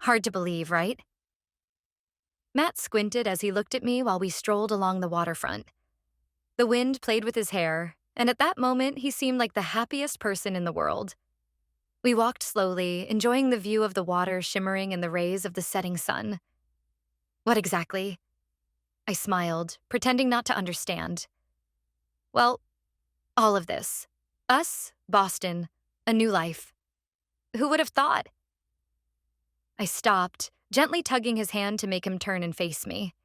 Hard to believe, right? Matt squinted as he looked at me while we strolled along the waterfront. The wind played with his hair, and at that moment he seemed like the happiest person in the world. We walked slowly, enjoying the view of the water shimmering in the rays of the setting sun. What exactly? I smiled, pretending not to understand. Well, all of this. Us, Boston, a new life. Who would have thought? I stopped, gently tugging his hand to make him turn and face me.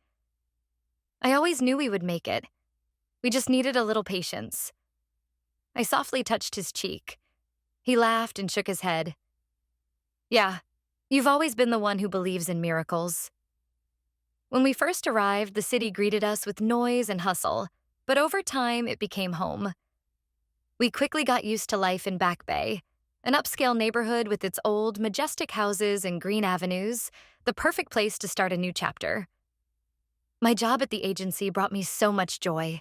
I always knew we would make it. We just needed a little patience. I softly touched his cheek. He laughed and shook his head. Yeah, you've always been the one who believes in miracles. When we first arrived, the city greeted us with noise and hustle, but over time it became home. We quickly got used to life in Back Bay, an upscale neighborhood with its old, majestic houses and green avenues, the perfect place to start a new chapter. My job at the agency brought me so much joy.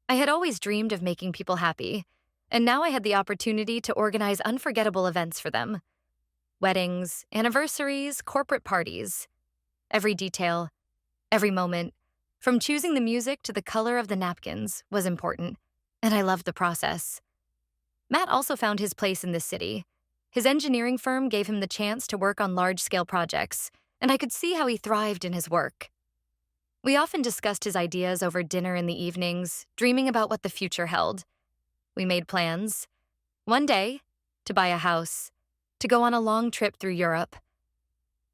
I had always dreamed of making people happy, and now I had the opportunity to organize unforgettable events for them. Weddings, anniversaries, corporate parties. Every detail, every moment, from choosing the music to the color of the napkins, was important, and I loved the process. Matt also found his place in this city. His engineering firm gave him the chance to work on large-scale projects, and I could see how he thrived in his work. We often discussed his ideas over dinner in the evenings, dreaming about what the future held. We made plans. One day, to buy a house, to go on a long trip through Europe.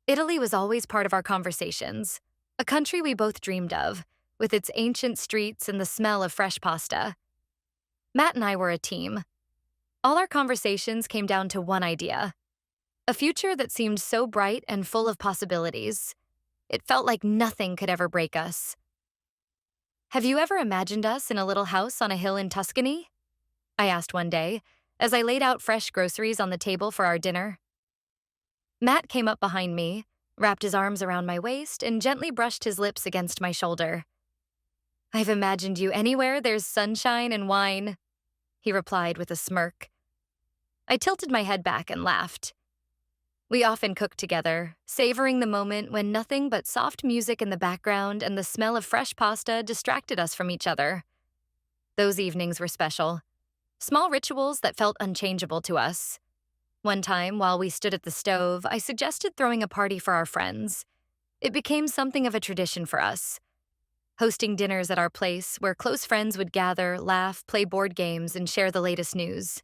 Italy was always part of our conversations, a country we both dreamed of, with its ancient streets and the smell of fresh pasta. Matt and I were a team. All our conversations came down to one idea, a future that seemed so bright and full of possibilities. It felt like nothing could ever break us. Have you ever imagined us in a little house on a hill in Tuscany? I asked one day, as I laid out fresh groceries on the table for our dinner. Matt came up behind me, wrapped his arms around my waist, and gently brushed his lips against my shoulder. I've imagined you anywhere there's sunshine and wine, he replied with a smirk. I tilted my head back and laughed. We often cooked together, savoring the moment when nothing but soft music in the background and the smell of fresh pasta distracted us from each other. Those evenings were special. Small rituals that felt unchangeable to us. One time, while we stood at the stove, I suggested throwing a party for our friends. It became something of a tradition for us. Hosting dinners at our place where close friends would gather, laugh, play board games, and share the latest news.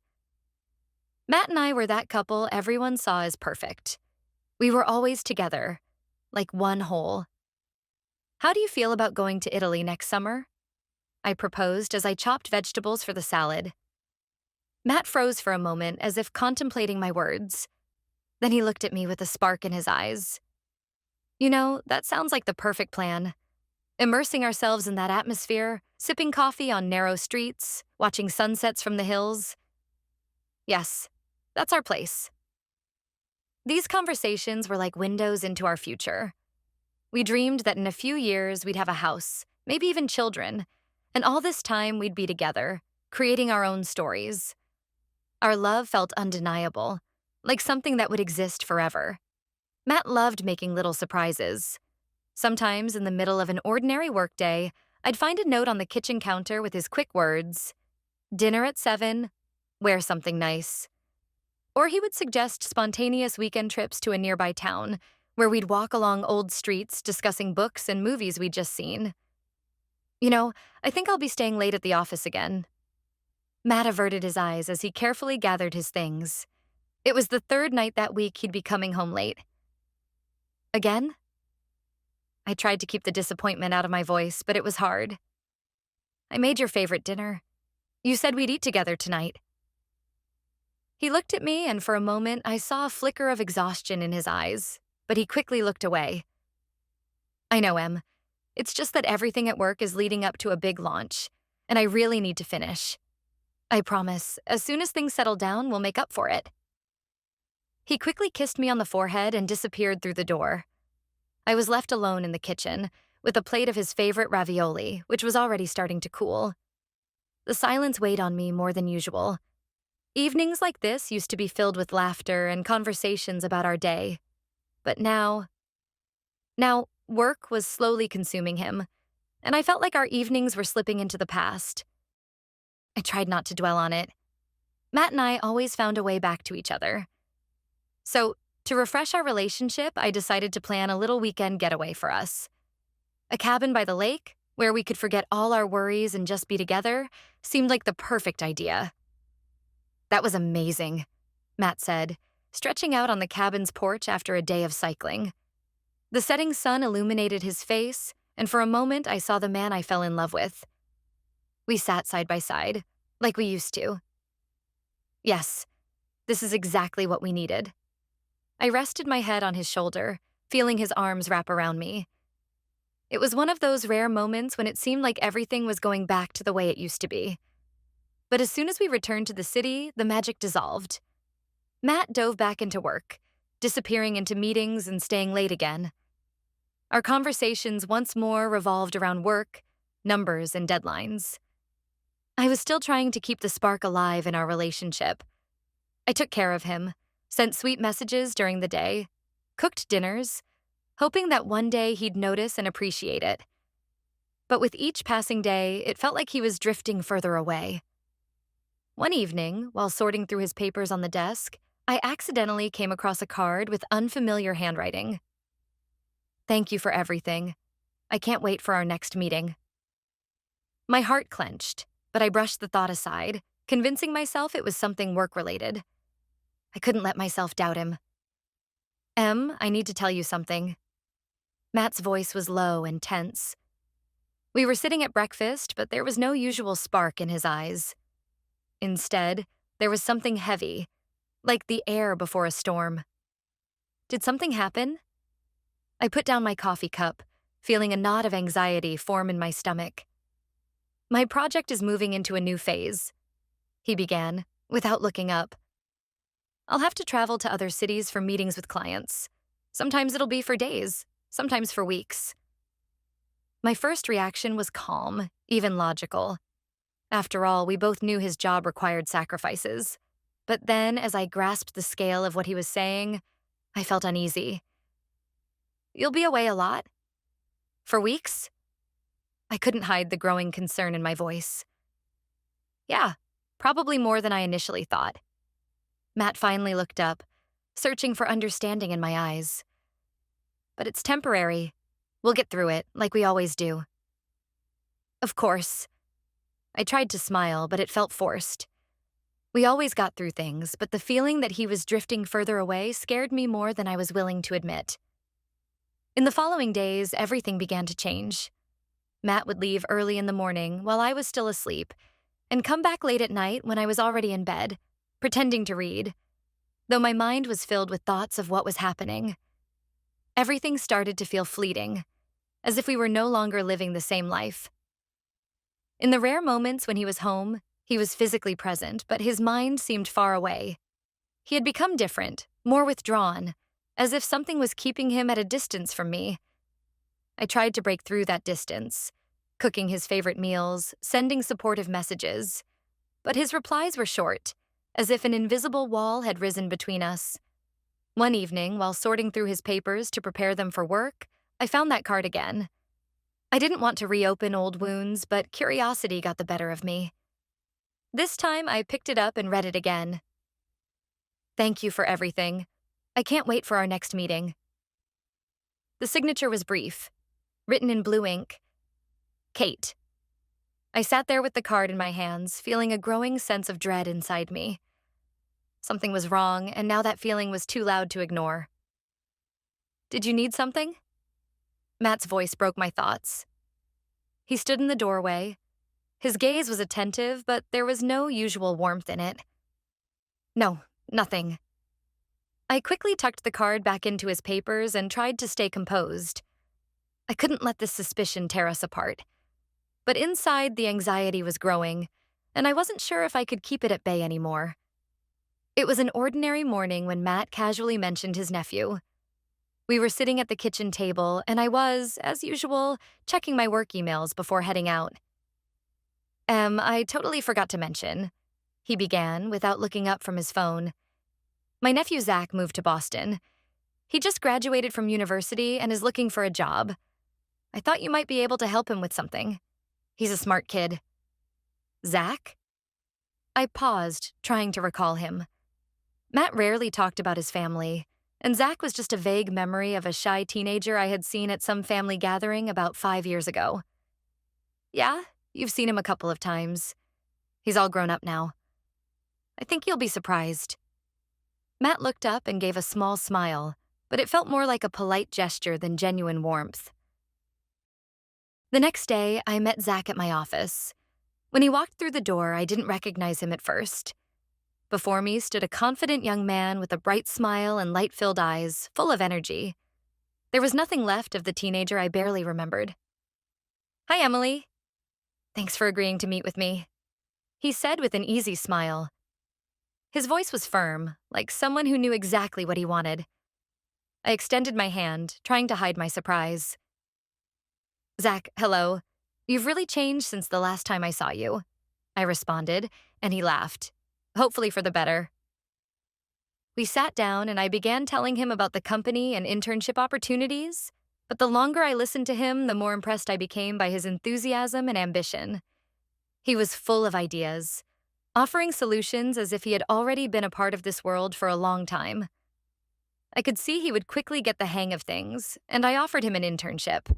Matt and I were that couple everyone saw as perfect. We were always together, like one whole. How do you feel about going to Italy next summer? I proposed as I chopped vegetables for the salad. Matt froze for a moment as if contemplating my words. Then he looked at me with a spark in his eyes. You know, that sounds like the perfect plan. Immersing ourselves in that atmosphere, sipping coffee on narrow streets, watching sunsets from the hills. Yes, that's our place. These conversations were like windows into our future. We dreamed that in a few years we'd have a house, maybe even children, and all this time we'd be together, creating our own stories. Our love felt undeniable, like something that would exist forever. Matt loved making little surprises. Sometimes, in the middle of an ordinary workday, I'd find a note on the kitchen counter with his quick words, "Dinner at 7, wear something nice." Or he would suggest spontaneous weekend trips to a nearby town, where we'd walk along old streets discussing books and movies we'd just seen. You know, I think I'll be staying late at the office again. Matt averted his eyes as he carefully gathered his things. It was the third night that week he'd be coming home late. Again? I tried to keep the disappointment out of my voice, but it was hard. I made your favorite dinner. You said we'd eat together tonight. He looked at me, and for a moment, I saw a flicker of exhaustion in his eyes, but he quickly looked away. I know, Em. It's just that everything at work is leading up to a big launch, and I really need to finish. I promise, as soon as things settle down, we'll make up for it. He quickly kissed me on the forehead and disappeared through the door. I was left alone in the kitchen, with a plate of his favorite ravioli, which was already starting to cool. The silence weighed on me more than usual. Evenings like this used to be filled with laughter and conversations about our day. But now work was slowly consuming him, and I felt like our evenings were slipping into the past. I tried not to dwell on it. Matt and I always found a way back to each other. So, to refresh our relationship, I decided to plan a little weekend getaway for us. A cabin by the lake, where we could forget all our worries and just be together, seemed like the perfect idea. "That was amazing," Matt said, stretching out on the cabin's porch after a day of cycling. The setting sun illuminated his face, and for a moment I saw the man I fell in love with. We sat side by side, like we used to. Yes, this is exactly what we needed. I rested my head on his shoulder, feeling his arms wrap around me. It was one of those rare moments when it seemed like everything was going back to the way it used to be. But as soon as we returned to the city, the magic dissolved. Matt dove back into work, disappearing into meetings and staying late again. Our conversations once more revolved around work, numbers, and deadlines. I was still trying to keep the spark alive in our relationship. I took care of him, sent sweet messages during the day, cooked dinners, hoping that one day he'd notice and appreciate it. But with each passing day, it felt like he was drifting further away. One evening, while sorting through his papers on the desk, I accidentally came across a card with unfamiliar handwriting. "Thank you for everything. I can't wait for our next meeting." My heart clenched, but I brushed the thought aside, convincing myself it was something work-related. I couldn't let myself doubt him. I need to tell you something." Matt's voice was low and tense. We were sitting at breakfast, but there was no usual spark in his eyes. Instead, there was something heavy, like the air before a storm. Did something happen? I put down my coffee cup, feeling a knot of anxiety form in my stomach. "My project is moving into a new phase," he began, without looking up. "I'll have to travel to other cities for meetings with clients. Sometimes it'll be for days, sometimes for weeks." My first reaction was calm, even logical. After all, we both knew his job required sacrifices. But then, as I grasped the scale of what he was saying, I felt uneasy. "You'll be away a lot? For weeks?" I couldn't hide the growing concern in my voice. "Yeah, probably more than I initially thought." Matt finally looked up, searching for understanding in my eyes. "But it's temporary. We'll get through it, like we always do." "Of course." I tried to smile, but it felt forced. We always got through things, but the feeling that he was drifting further away scared me more than I was willing to admit. In the following days, everything began to change. Matt would leave early in the morning while I was still asleep, and come back late at night when I was already in bed, pretending to read, though my mind was filled with thoughts of what was happening. Everything started to feel fleeting, as if we were no longer living the same life. In the rare moments when he was home, he was physically present, but his mind seemed far away. He had become different, more withdrawn, as if something was keeping him at a distance from me. I tried to break through that distance, cooking his favorite meals, sending supportive messages. But his replies were short, as if an invisible wall had risen between us. One evening, while sorting through his papers to prepare them for work, I found that card again. I didn't want to reopen old wounds, but curiosity got the better of me. This time, I picked it up and read it again. "Thank you for everything. I can't wait for our next meeting." The signature was brief, written in blue ink. Kate. I sat there with the card in my hands, feeling a growing sense of dread inside me. Something was wrong, and now that feeling was too loud to ignore. "Did you need something?" Matt's voice broke my thoughts. He stood in the doorway. His gaze was attentive, but there was no usual warmth in it. "No, nothing." I quickly tucked the card back into his papers and tried to stay composed. I couldn't let this suspicion tear us apart. But inside, the anxiety was growing, and I wasn't sure if I could keep it at bay anymore. It was an ordinary morning when Matt casually mentioned his nephew. We were sitting at the kitchen table, and I was, as usual, checking my work emails before heading out. I totally forgot to mention," he began without looking up from his phone. "My nephew Zach moved to Boston. He just graduated from university and is looking for a job. I thought you might be able to help him with something. He's a smart kid." "Zach?" I paused, trying to recall him. Matt rarely talked about his family, and Zach was just a vague memory of a shy teenager I had seen at some family gathering about 5 years ago. "Yeah, you've seen him a couple of times. He's all grown up now. I think you'll be surprised." Matt looked up and gave a small smile, but it felt more like a polite gesture than genuine warmth. The next day, I met Zach at my office. When he walked through the door, I didn't recognize him at first. Before me stood a confident young man with a bright smile and light-filled eyes, full of energy. There was nothing left of the teenager I barely remembered. "Hi, Emily. Thanks for agreeing to meet with me," he said with an easy smile. His voice was firm, like someone who knew exactly what he wanted. I extended my hand, trying to hide my surprise. "Zach, hello. You've really changed since the last time I saw you," I responded, and he laughed, hopefully for the better. We sat down and I began telling him about the company and internship opportunities, but the longer I listened to him, the more impressed I became by his enthusiasm and ambition. He was full of ideas, offering solutions as if he had already been a part of this world for a long time. I could see he would quickly get the hang of things, and I offered him an internship.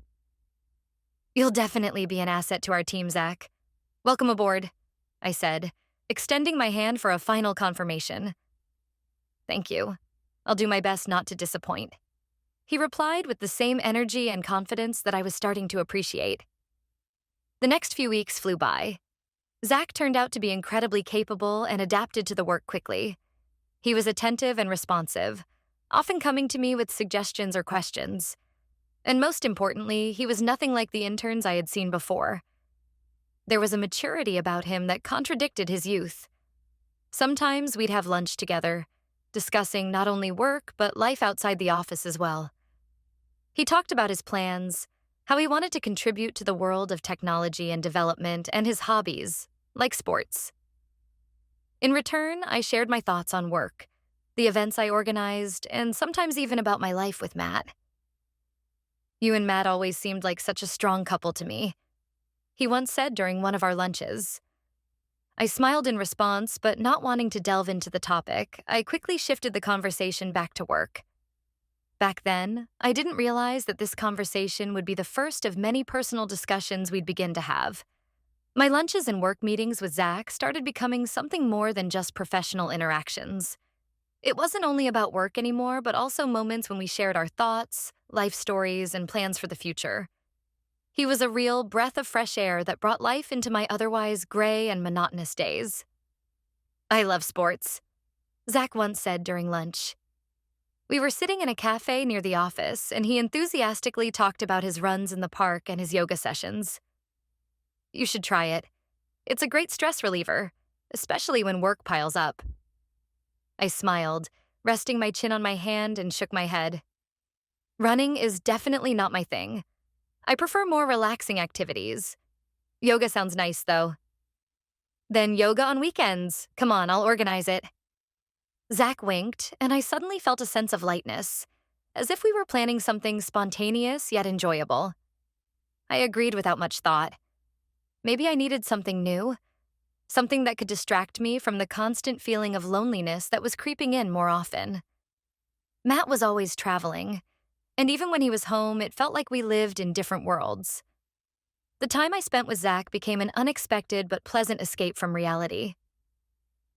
"You'll definitely be an asset to our team, Zach. Welcome aboard," I said, extending my hand for a final confirmation. "Thank you. I'll do my best not to disappoint," he replied with the same energy and confidence that I was starting to appreciate. The next few weeks flew by. Zach turned out to be incredibly capable and adapted to the work quickly. He was attentive and responsive, often coming to me with suggestions or questions. And most importantly, he was nothing like the interns I had seen before. There was a maturity about him that contradicted his youth. Sometimes we'd have lunch together, discussing not only work, but life outside the office as well. He talked about his plans, how he wanted to contribute to the world of technology and development, and his hobbies, like sports. In return, I shared my thoughts on work, the events I organized, and sometimes even about my life with Matt. "You and Matt always seemed like such a strong couple to me," he once said during one of our lunches. I smiled in response, but not wanting to delve into the topic, I quickly shifted the conversation back to work. Back then, I didn't realize that this conversation would be the first of many personal discussions we'd begin to have. My lunches and work meetings with Zach started becoming something more than just professional interactions. It wasn't only about work anymore, but also moments when we shared our thoughts, life stories, and plans for the future. He was a real breath of fresh air that brought life into my otherwise gray and monotonous days. "I love sports," Zach once said during lunch. We were sitting in a cafe near the office, and he enthusiastically talked about his runs in the park and his yoga sessions. "You should try it. It's a great stress reliever, especially when work piles up." I smiled, resting my chin on my hand, and shook my head. Running is definitely not my thing. I prefer more relaxing activities. Yoga sounds nice, though. "Then yoga on weekends. Come on, I'll organize it." Zach winked, and I suddenly felt a sense of lightness, as if we were planning something spontaneous yet enjoyable. I agreed without much thought. Maybe I needed something new, something that could distract me from the constant feeling of loneliness that was creeping in more often. Matt was always traveling, and even when he was home, it felt like we lived in different worlds. The time I spent with Zach became an unexpected but pleasant escape from reality.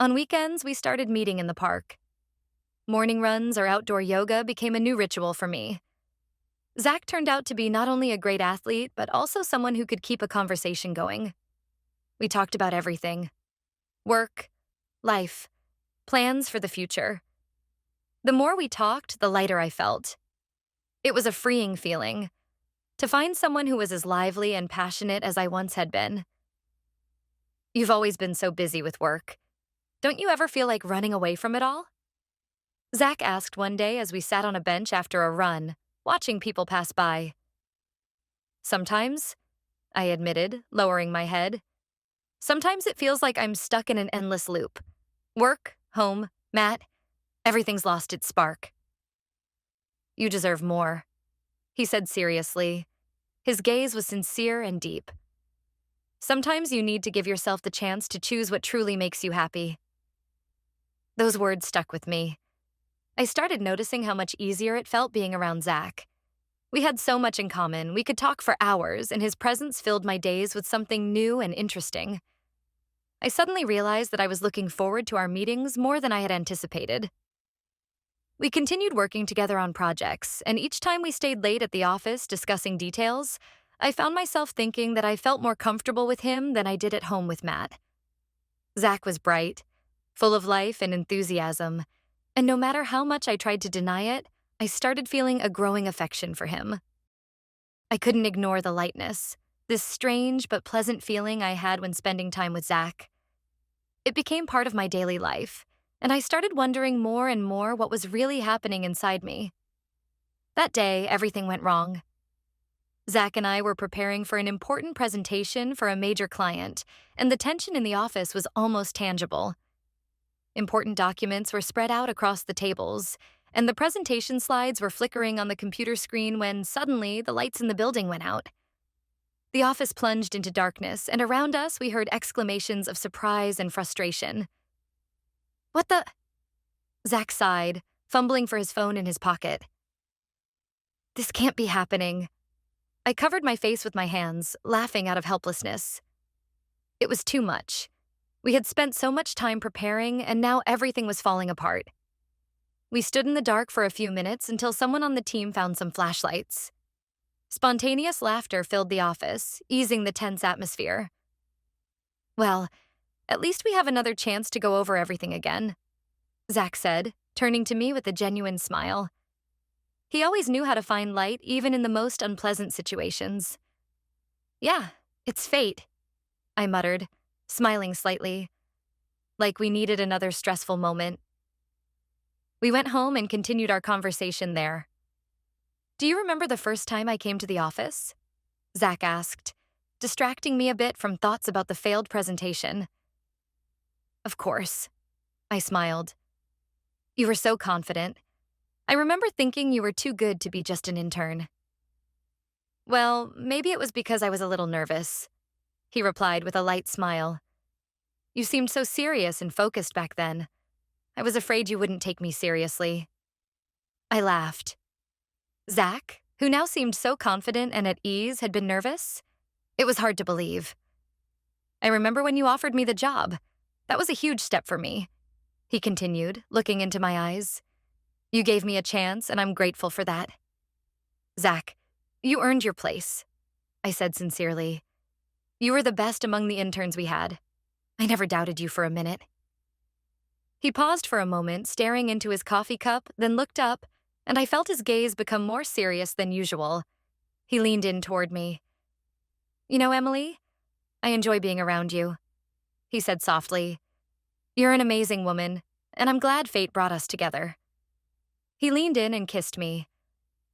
On weekends, we started meeting in the park. Morning runs or outdoor yoga became a new ritual for me. Zach turned out to be not only a great athlete, but also someone who could keep a conversation going. We talked about everything: work, life, plans for the future. The more we talked, the lighter I felt. It was a freeing feeling, to find someone who was as lively and passionate as I once had been. "You've always been so busy with work. Don't you ever feel like running away from it all?" Zach asked one day as we sat on a bench after a run, watching people pass by. "Sometimes," I admitted, lowering my head. "Sometimes it feels like I'm stuck in an endless loop. Work, home, Matt, everything's lost its spark." You deserve more, he said seriously. His gaze was sincere and deep. Sometimes you need to give yourself the chance to choose what truly makes you happy. Those words stuck with me. I started noticing how much easier it felt being around Zach. We had so much in common, we could talk for hours, and his presence filled my days with something new and interesting. I suddenly realized that I was looking forward to our meetings more than I had anticipated. We continued working together on projects, and each time we stayed late at the office discussing details, I found myself thinking that I felt more comfortable with him than I did at home with Matt. Zach was bright, full of life and enthusiasm, and no matter how much I tried to deny it, I started feeling a growing affection for him. I couldn't ignore the lightness, this strange but pleasant feeling I had when spending time with Zach. It became part of my daily life, and I started wondering more and more what was really happening inside me. That day, everything went wrong. Zach and I were preparing for an important presentation for a major client, and the tension in the office was almost tangible. Important documents were spread out across the tables, and the presentation slides were flickering on the computer screen when suddenly the lights in the building went out. The office plunged into darkness, and around us we heard exclamations of surprise and frustration. "What the?" Zach sighed, fumbling for his phone in his pocket. "This can't be happening." I covered my face with my hands, laughing out of helplessness. It was too much. We had spent so much time preparing, and now everything was falling apart. We stood in the dark for a few minutes until someone on the team found some flashlights. Spontaneous laughter filled the office, easing the tense atmosphere. "Well, at least we have another chance to go over everything again," Zach said, turning to me with a genuine smile. He always knew how to find light even in the most unpleasant situations. "Yeah, it's fate," I muttered, smiling slightly, like we needed another stressful moment. We went home and continued our conversation there. "Do you remember the first time I came to the office?" Zach asked, distracting me a bit from thoughts about the failed presentation. "Of course," I smiled. "You were so confident. I remember thinking you were too good to be just an intern." "Well, maybe it was because I was a little nervous," he replied with a light smile. "You seemed so serious and focused back then. I was afraid you wouldn't take me seriously." I laughed. Zach, who now seemed so confident and at ease, had been nervous? It was hard to believe. "I remember when you offered me the job. That was a huge step for me," he continued, looking into my eyes. "You gave me a chance, and I'm grateful for that." "Zach, you earned your place," I said sincerely. "You were the best among the interns we had. I never doubted you for a minute." He paused for a moment, staring into his coffee cup, then looked up, and I felt his gaze become more serious than usual. He leaned in toward me. "You know, Emily, I enjoy being around you," he said softly. "You're an amazing woman, and I'm glad fate brought us together." He leaned in and kissed me.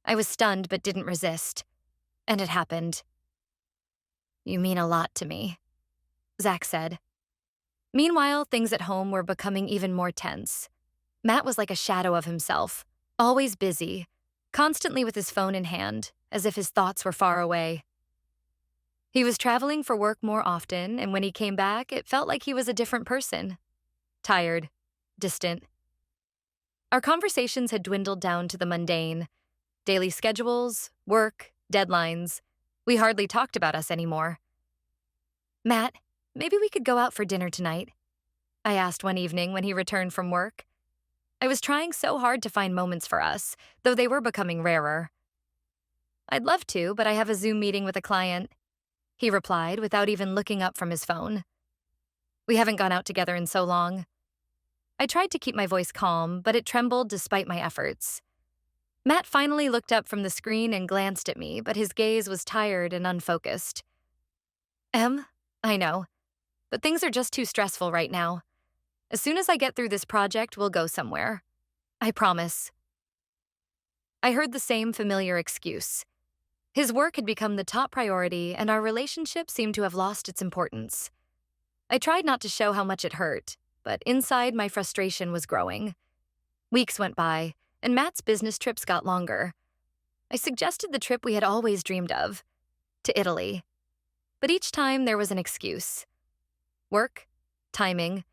I was stunned but didn't resist. And it happened. "You mean a lot to me," Zach said. Meanwhile, things at home were becoming even more tense. Matt was like a shadow of himself, always busy, constantly with his phone in hand, as if his thoughts were far away. He was traveling for work more often, and when he came back, it felt like he was a different person. Tired, distant. Our conversations had dwindled down to the mundane. Daily schedules, work, deadlines. We hardly talked about us anymore. "Matt, maybe we could go out for dinner tonight," I asked one evening when he returned from work. I was trying so hard to find moments for us, though they were becoming rarer. "I'd love to, but I have a Zoom meeting with a client," he replied without even looking up from his phone. We haven't gone out together in so long. I tried to keep my voice calm, but it trembled despite my efforts. Matt finally looked up from the screen and glanced at me, but his gaze was tired and unfocused. I know, but things are just too stressful right now. As soon as I get through this project, we'll go somewhere. I promise." I heard the same familiar excuse. His work had become the top priority, and our relationship seemed to have lost its importance. I tried not to show how much it hurt, but inside my frustration was growing. Weeks went by, and Matt's business trips got longer. I suggested the trip we had always dreamed of, to Italy. But each time there was an excuse. Work, timing,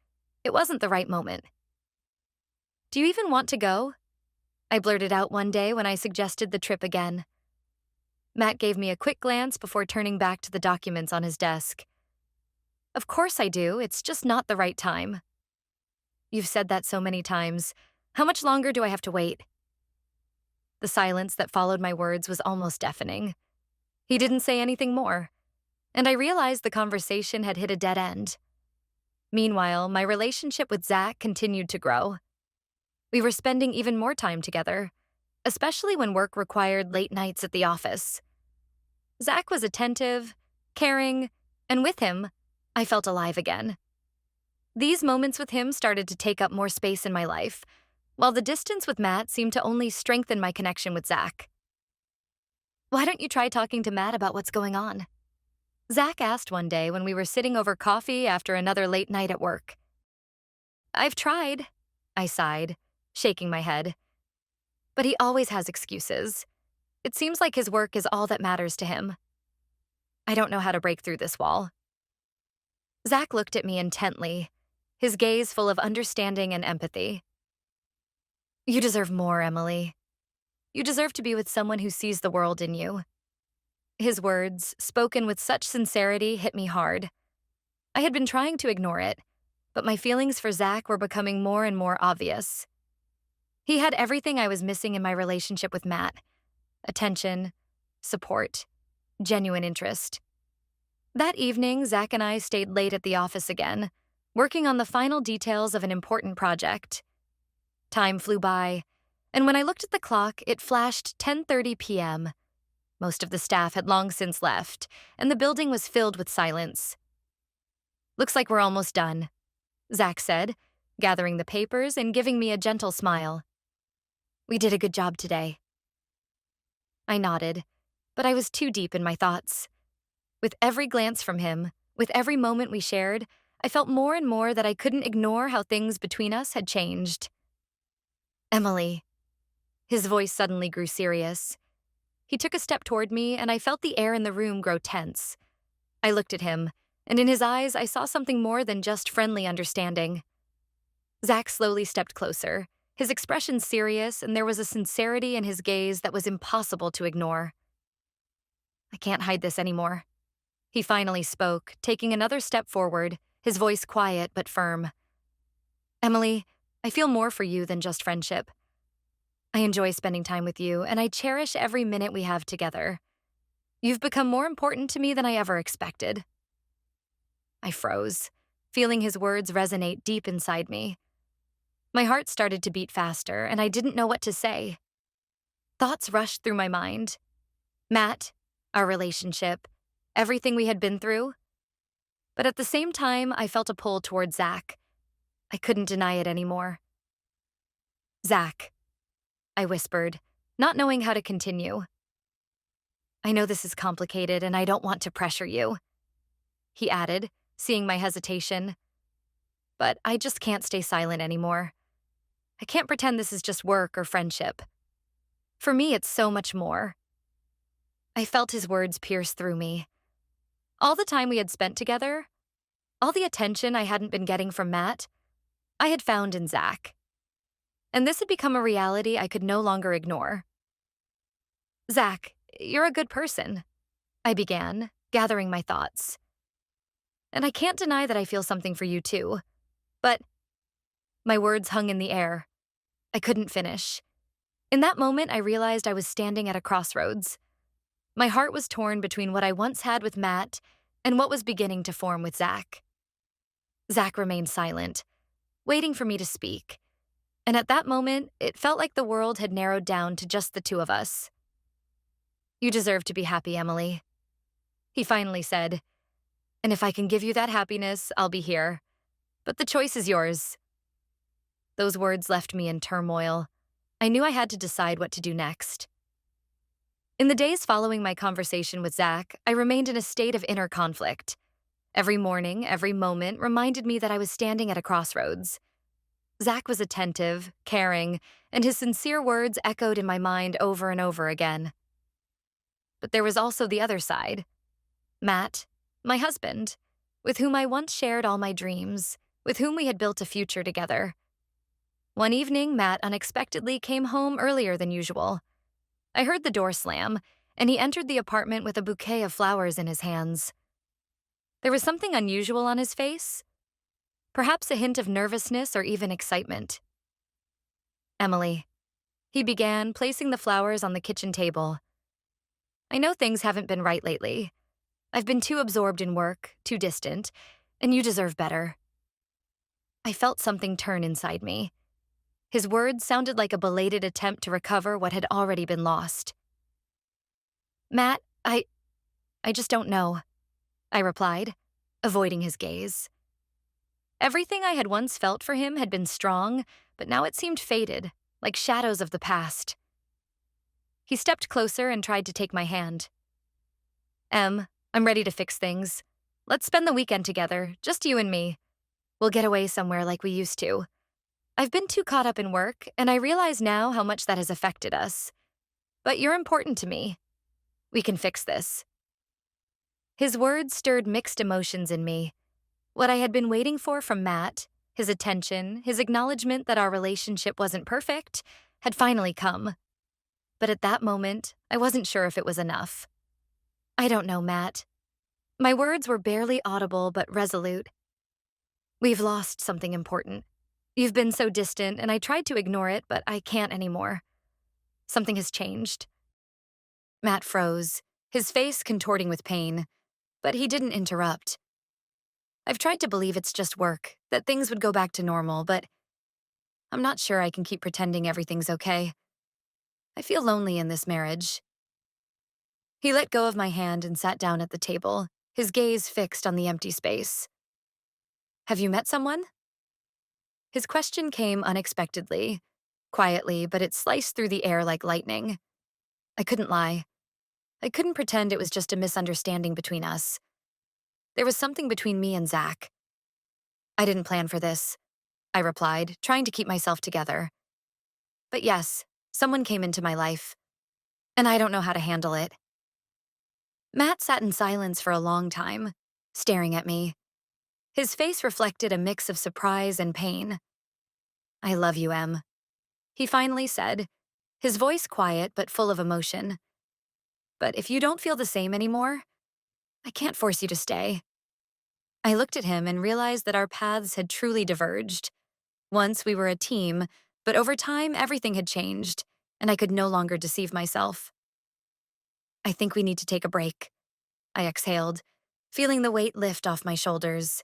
it wasn't the right moment. "Do you even want to go?" I blurted out one day when I suggested the trip again. Matt gave me a quick glance before turning back to the documents on his desk. "Of course I do, it's just not the right time." "You've said that so many times. How much longer do I have to wait?" The silence that followed my words was almost deafening. He didn't say anything more, and I realized the conversation had hit a dead end. Meanwhile, my relationship with Zach continued to grow. We were spending even more time together, especially when work required late nights at the office. Zach was attentive, caring, and with him, I felt alive again. These moments with him started to take up more space in my life, while the distance with Matt seemed to only strengthen my connection with Zach. "Why don't you try talking to Matt about what's going on?" Zach asked one day when we were sitting over coffee after another late night at work. "I've tried," I sighed, shaking my head. "But he always has excuses. It seems like his work is all that matters to him. I don't know how to break through this wall." Zach looked at me intently, his gaze full of understanding and empathy. "You deserve more, Emily. You deserve to be with someone who sees the world in you." His words, spoken with such sincerity, hit me hard. I had been trying to ignore it, but my feelings for Zach were becoming more and more obvious. He had everything I was missing in my relationship with Matt: attention, support, genuine interest. That evening, Zach and I stayed late at the office again, working on the final details of an important project. Time flew by, and when I looked at the clock, it flashed 10:30 p.m. Most of the staff had long since left, and the building was filled with silence. "Looks like we're almost done," Zach said, gathering the papers and giving me a gentle smile. "We did a good job today." I nodded, but I was too deep in my thoughts. With every glance from him, with every moment we shared, I felt more and more that I couldn't ignore how things between us had changed. "Emily." His voice suddenly grew serious. He took a step toward me, and I felt the air in the room grow tense. I looked at him, and in his eyes I saw something more than just friendly understanding. Zach slowly stepped closer, his expression serious, and there was a sincerity in his gaze that was impossible to ignore. "I can't hide this anymore." He finally spoke, taking another step forward, his voice quiet but firm. "Emily, I feel more for you than just friendship. I enjoy spending time with you, and I cherish every minute we have together. You've become more important to me than I ever expected." I froze, feeling his words resonate deep inside me. My heart started to beat faster, and I didn't know what to say. Thoughts rushed through my mind. Matt, our relationship, everything we had been through. But at the same time, I felt a pull toward Zach. I couldn't deny it anymore. "Zach," I whispered, not knowing how to continue. "I know this is complicated and I don't want to pressure you," he added, seeing my hesitation. "But I just can't stay silent anymore. I can't pretend this is just work or friendship. For me, it's so much more." I felt his words pierce through me. All the time we had spent together, all the attention I hadn't been getting from Matt, I had found in Zach. And this had become a reality I could no longer ignore. "Zach, you're a good person," I began, gathering my thoughts. "And I can't deny that I feel something for you too. But—" My words hung in the air. I couldn't finish. In that moment, I realized I was standing at a crossroads. My heart was torn between what I once had with Matt and what was beginning to form with Zach. Zach remained silent, waiting for me to speak. And at that moment, it felt like the world had narrowed down to just the two of us. "You deserve to be happy, Emily," he finally said. "And if I can give you that happiness, I'll be here. But the choice is yours." Those words left me in turmoil. I knew I had to decide what to do next. In the days following my conversation with Zach, I remained in a state of inner conflict. Every morning, every moment reminded me that I was standing at a crossroads. Zach was attentive, caring, and his sincere words echoed in my mind over and over again. But there was also the other side. Matt, my husband, with whom I once shared all my dreams, with whom we had built a future together. One evening, Matt unexpectedly came home earlier than usual. I heard the door slam, and he entered the apartment with a bouquet of flowers in his hands. There was something unusual on his face, perhaps a hint of nervousness or even excitement. Emily, he began, placing the flowers on the kitchen table. I know things haven't been right lately. I've been too absorbed in work, too distant, and you deserve better. I felt something turn inside me. His words sounded like a belated attempt to recover what had already been lost. Matt, I just don't know, I replied, avoiding his gaze. Everything I had once felt for him had been strong, but now it seemed faded, like shadows of the past. He stepped closer and tried to take my hand. I'm ready to fix things. Let's spend the weekend together, just you and me. We'll get away somewhere like we used to. I've been too caught up in work, and I realize now how much that has affected us. But you're important to me. We can fix this. His words stirred mixed emotions in me. What I had been waiting for from Matt, his attention, his acknowledgement that our relationship wasn't perfect, had finally come. But at that moment, I wasn't sure if it was enough. I don't know, Matt. My words were barely audible but resolute. We've lost something important. You've been so distant, and I tried to ignore it, but I can't anymore. Something has changed. Matt froze, his face contorting with pain, but he didn't interrupt. I've tried to believe it's just work, that things would go back to normal, but I'm not sure I can keep pretending everything's okay. I feel lonely in this marriage. He let go of my hand and sat down at the table, his gaze fixed on the empty space. Have you met someone? His question came unexpectedly, quietly, but it sliced through the air like lightning. I couldn't lie. I couldn't pretend it was just a misunderstanding between us. There was something between me and Zach. I didn't plan for this, I replied, trying to keep myself together. But yes, someone came into my life, and I don't know how to handle it. Matt sat in silence for a long time, staring at me. His face reflected a mix of surprise and pain. I love you, Em, he finally said, his voice quiet but full of emotion. But if you don't feel the same anymore, I can't force you to stay. I looked at him and realized that our paths had truly diverged. Once we were a team, but over time everything had changed, and I could no longer deceive myself. I think we need to take a break, I exhaled, feeling the weight lift off my shoulders.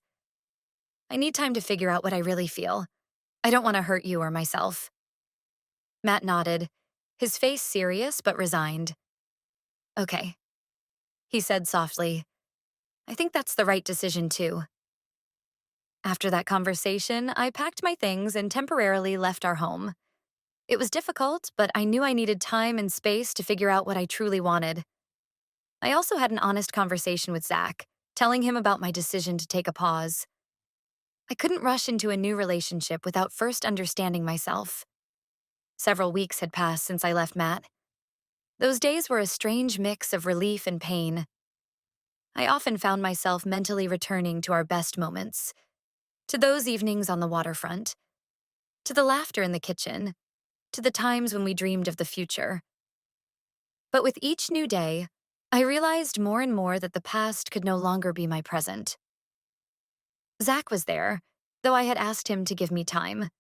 I need time to figure out what I really feel. I don't want to hurt you or myself. Matt nodded, his face serious but resigned. Okay, he said softly. I think that's the right decision too. After that conversation, I packed my things and temporarily left our home. It was difficult, but I knew I needed time and space to figure out what I truly wanted. I also had an honest conversation with Zach, telling him about my decision to take a pause. I couldn't rush into a new relationship without first understanding myself. Several weeks had passed since I left Matt. Those days were a strange mix of relief and pain. I often found myself mentally returning to our best moments, to those evenings on the waterfront, to the laughter in the kitchen, to the times when we dreamed of the future. But with each new day, I realized more and more that the past could no longer be my present. Zach was there, though I had asked him to give me time.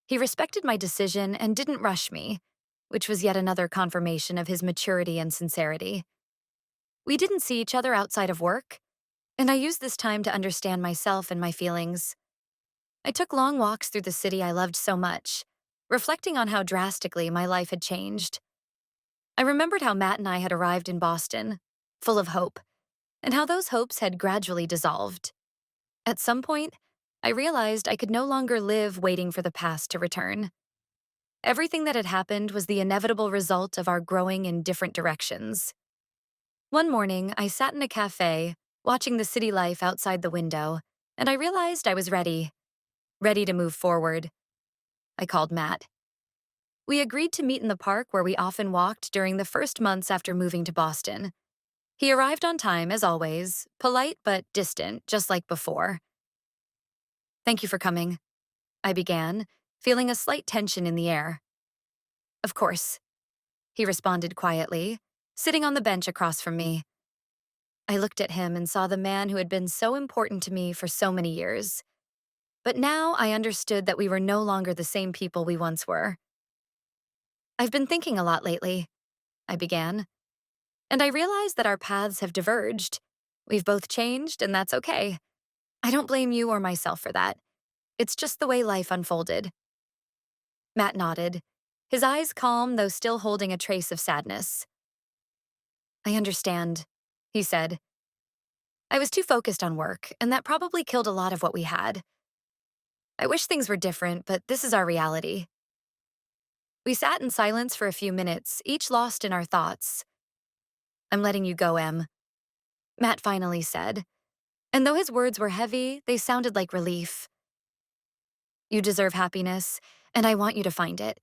He respected my decision and didn't rush me, which was yet another confirmation of his maturity and sincerity. We didn't see each other outside of work, and I used this time to understand myself and my feelings. I took long walks through the city I loved so much, reflecting on how drastically my life had changed. I remembered how Matt and I had arrived in Boston, full of hope, and how those hopes had gradually dissolved. At some point, I realized I could no longer live waiting for the past to return. Everything that had happened was the inevitable result of our growing in different directions. One morning, I sat in a cafe, watching the city life outside the window, and I realized I was ready. Ready to move forward. I called Matt. We agreed to meet in the park where we often walked during the first months after moving to Boston. He arrived on time, as always, polite but distant, just like before. Thank you for coming, I began, feeling a slight tension in the air. Of course, he responded quietly, sitting on the bench across from me. I looked at him and saw the man who had been so important to me for so many years. But now I understood that we were no longer the same people we once were. I've been thinking a lot lately, I began, and I realized that our paths have diverged. We've both changed, and that's okay. I don't blame you or myself for that. It's just the way life unfolded. Matt nodded, his eyes calm though still holding a trace of sadness. I understand, he said. I was too focused on work, and that probably killed a lot of what we had. I wish things were different, but this is our reality. We sat in silence for a few minutes, each lost in our thoughts. I'm letting you go, Em, Matt finally said, and though his words were heavy, they sounded like relief. You deserve happiness, and I want you to find it.